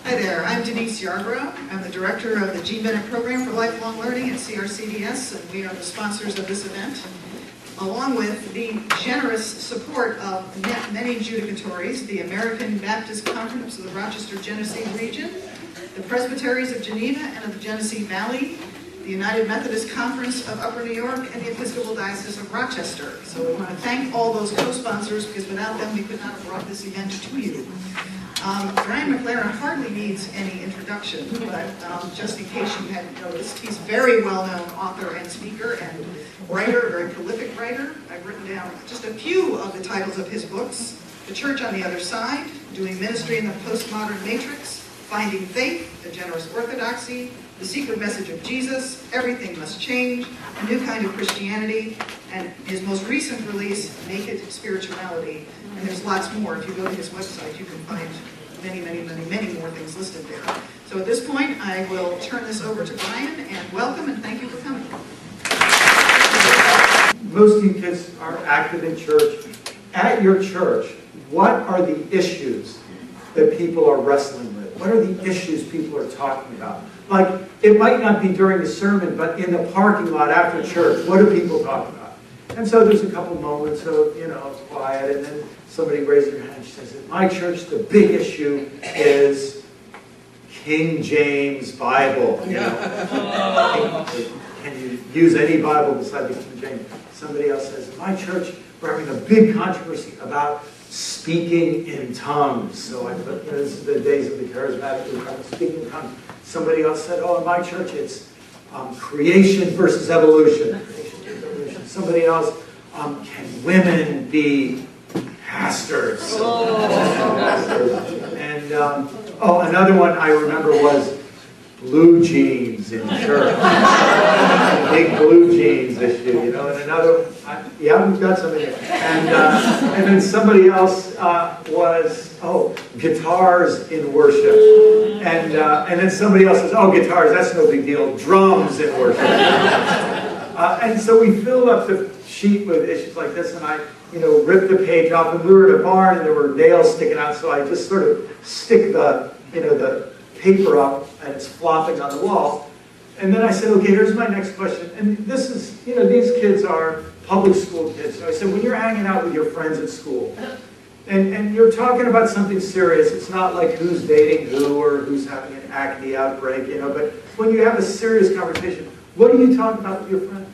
Hi there, I'm Denise Yarborough. I'm the director of the G. Bennett Program for Lifelong Learning at CRCDS, and we are the sponsors of this event, along with the generous support of many judicatories, the American Baptist Conference of the Rochester-Genesee region, the Presbyteries of Geneva and of the Genesee Valley, the United Methodist Conference of Upper New York, and the Episcopal Diocese of Rochester. So we want to thank all those co-sponsors, because without them we could not have brought this event to you. Brian McLaren hardly needs any introduction, but just in case you hadn't noticed, he's a very well-known author and speaker and writer, a very prolific writer. I've written down just a few of the titles of his books: The Church on the Other Side, Doing Ministry in the Postmodern Matrix, Finding Faith, A Generous Orthodoxy, The Secret Message of Jesus, Everything Must Change, A New Kind of Christianity, and his most recent release, Naked Spirituality. And there's lots more. If you go to his website, you can find many more things listed there. So at this point, I will turn this over to Brian, and welcome and thank you for coming. Most of you kids are active in church. At your church, what are the issues that people are wrestling with? What are the issues people are talking about? Like, it might not be during the sermon, but in the parking lot after church, what are people talking about? And so there's a couple moments of, it's quiet, and then somebody raises their hand and says, at my church, the big issue is King James Bible. Can you use any Bible beside the King James? Somebody else says, at my church, we're having a big controversy about speaking in tongues. So I put, this is the days of the charismatic, we talk about speaking in tongues. Somebody else said, in my church, it's creation versus evolution. Somebody else, can women be pastors? And another one I remember was blue jeans in church. Big blue jeans issue, and another, we've got somebody. And then somebody else was, guitars in worship. And then somebody else says, guitars, that's no big deal. Drums in worship. And so we filled up the sheet with issues like this, and I, ripped the page off, and we were at a barn, and there were nails sticking out, so I just sort of stick the, the paper up, and it's flopping on the wall. And then I said, okay, here's my next question. And this is, these kids are public school kids. So I said, when you're hanging out with your friends at school, and you're talking about something serious, it's not like who's dating who or who's having an acne outbreak, but when you have a serious conversation, what do you talk about with your friends?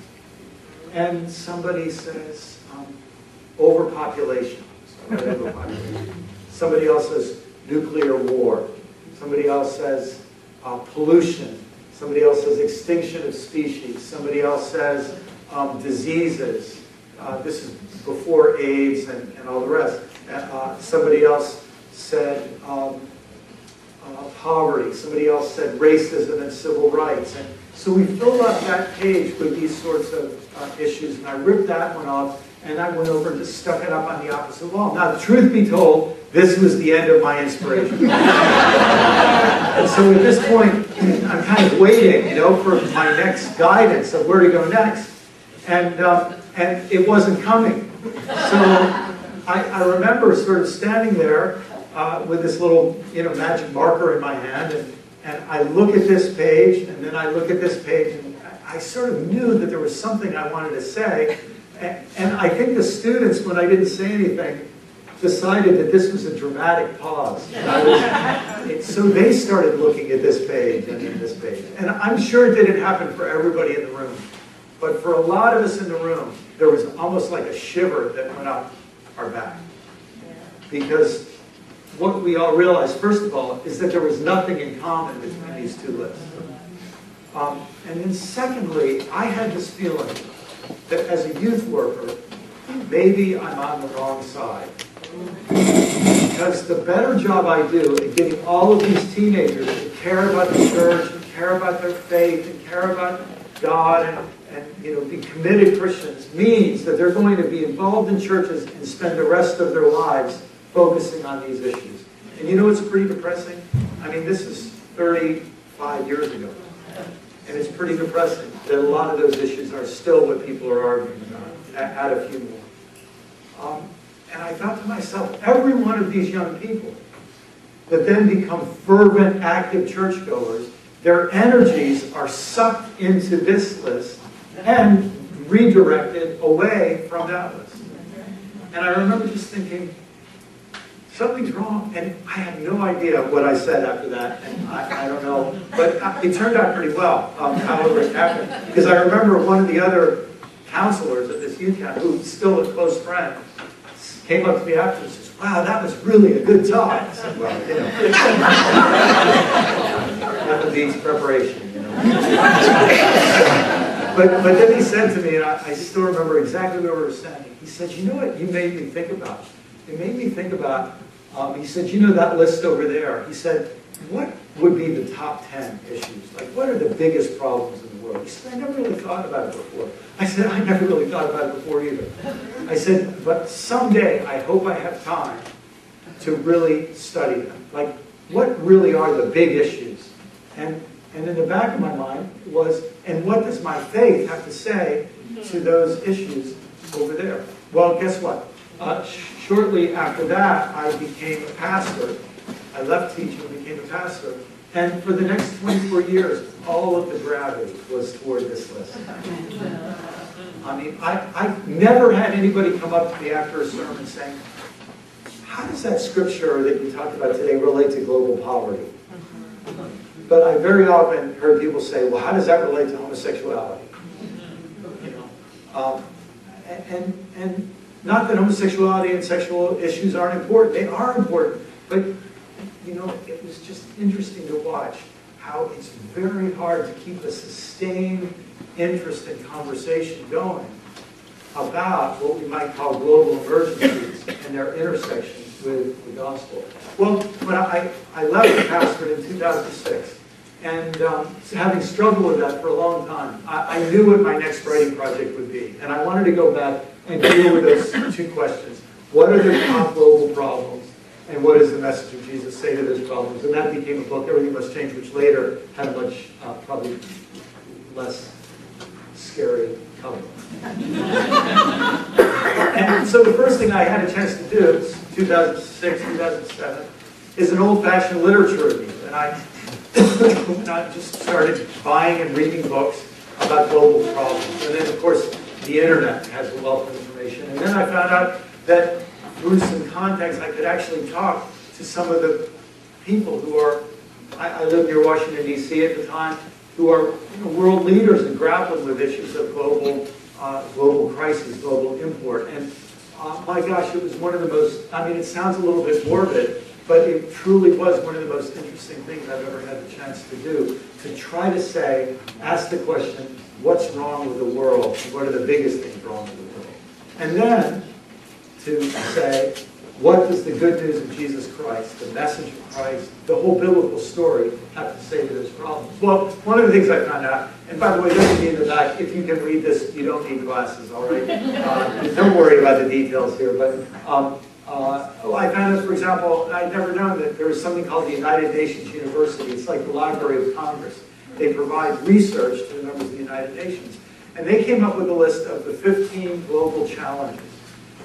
And somebody says, overpopulation. Somebody else says, nuclear war. Somebody else says, pollution. Somebody else says, extinction of species. Somebody else says, diseases. This is before AIDS and all the rest. Somebody else said, poverty. Somebody else said, racism and civil rights. And so we filled up that page with these sorts of issues, and I ripped that one off, and I went over and just stuck it up on the opposite wall. Now, the truth be told, this was the end of my inspiration. And so at this point, I'm kind of waiting, for my next guidance of where to go next. And it wasn't coming. So I remember sort of standing there with this little, magic marker in my hand, and I look at this page, and then I look at this page, and I sort of knew that there was something I wanted to say. And I think the students, when I didn't say anything, decided that this was a dramatic pause. So they started looking at this page and this page. And I'm sure it didn't happen for everybody in the room. But for a lot of us in the room, there was almost like a shiver that went up our back. Because what we all realized, first of all, is that there was nothing in common between these two lists. And then secondly, I had this feeling that as a youth worker, maybe I'm on the wrong side. Because the better job I do at getting all of these teenagers to care about the church, and care about their faith, and care about God, and be committed Christians, means that they're going to be involved in churches and spend the rest of their lives focusing on these issues. And it's pretty depressing? I mean, this is 35 years ago. And it's pretty depressing that a lot of those issues are still what people are arguing about. Add a few more. And I thought to myself, every one of these young people that then become fervent, active churchgoers, their energies are sucked into this list and redirected away from that list. And I remember just thinking, something's wrong. And I had no idea what I said after that, and I don't know. But it turned out pretty well, however it happened. Because I remember one of the other counselors at this youth camp, who's still a close friend, came up to me after and says, wow, that was really a good talk. I said, well, you know. Nothing beats preparation, you know. But then he said to me, and I still remember exactly what we were saying. He said, you know what you made me think about? It made me think about, he said, you know that list over there? He said, what would be the top 10 issues? Like, what are the biggest problems in the world? He said, I never really thought about it before. I said, I never really thought about it before either. I said, but someday I hope I have time to really study them. Like, what really are the big issues? And in the back of my mind was, and what does my faith have to say to those issues over there? Well, guess what? Shortly after that, I became a pastor. I left teaching and became a pastor. And for the next 24 years, all of the gravity was toward this list. I mean, I never had anybody come up to me after a sermon saying, how does that scripture that you talked about today relate to global poverty? But I very often heard people say, well, how does that relate to homosexuality? You know, and not that homosexuality and sexual issues aren't important. They are important. But, you know, it was just interesting to watch how it's very hard to keep a sustained interest and conversation going about what we might call global emergencies and their intersections with the gospel. Well, when I left the pastorate in 2006, and having struggled with that for a long time, I knew what my next writing project would be. And I wanted to go back and deal with those two questions. What are the top global problems? And what does the message of Jesus say to those problems? And that became a book, Everything Must Change, which later had a much, probably less scary cover. And so the first thing I had a chance to do, 2006, 2007, is an old-fashioned literature review. And I just started buying and reading books about global problems. And then, of course, the internet has a wealth of information. And then I found out that through some context, I could actually talk to some of the people who are, I lived near Washington, D.C. at the time, who are world leaders in grappling with issues of global crisis, global import. And my gosh, it was one of the most, I mean, it sounds a little bit morbid, but it truly was one of the most interesting things I've ever had the chance to do, to try to say, ask the question, what's wrong with the world? What are the biggest things wrong with the world? And then to say, what does the good news of Jesus Christ, the message of Christ, the whole biblical story have to say to those problems? Well, one of the things I found out, and by the way, those of you in the back, if you can read this, you don't need glasses, all right? Don't worry about the details here, but I found this, for example, I'd never known that there was something called the United Nations University. It's like the Library of Congress. They provide research to the members of the United Nations. And they came up with a list of the 15 global challenges.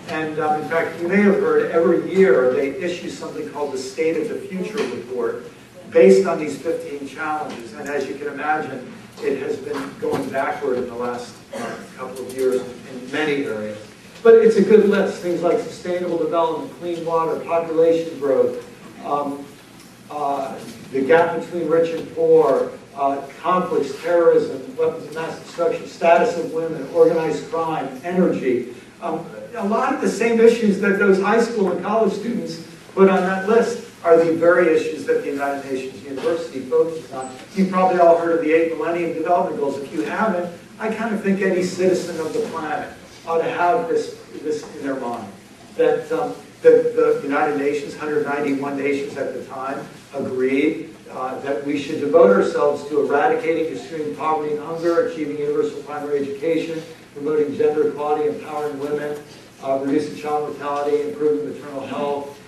And in fact, you may have heard every year they issue something called the State of the Future report based on these 15 challenges. And as you can imagine, it has been going backward in the last couple of years in many areas. But it's a good list. Things like sustainable development, clean water, population growth, the gap between rich and poor, conflicts, terrorism, weapons of mass destruction, status of women, organized crime, energy. A lot of the same issues that those high school and college students put on that list are the very issues that the United Nations University focuses on. You've probably all heard of the 8 Millennium Development Goals. If you haven't, I kind of think any citizen of the planet ought to have this in their mind. That the United Nations, 191 nations at the time, agreed that we should devote ourselves to eradicating extreme poverty and hunger, achieving universal primary education, promoting gender equality, empowering women, reducing child mortality, improving maternal health,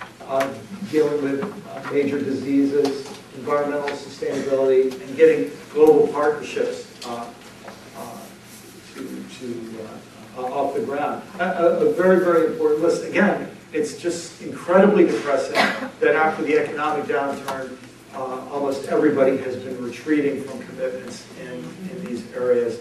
dealing with major diseases, environmental sustainability, and getting global partnerships off the ground. A very, very important list. Again, it's just incredibly depressing that after the economic downturn, almost everybody has been retreating from commitments in these areas.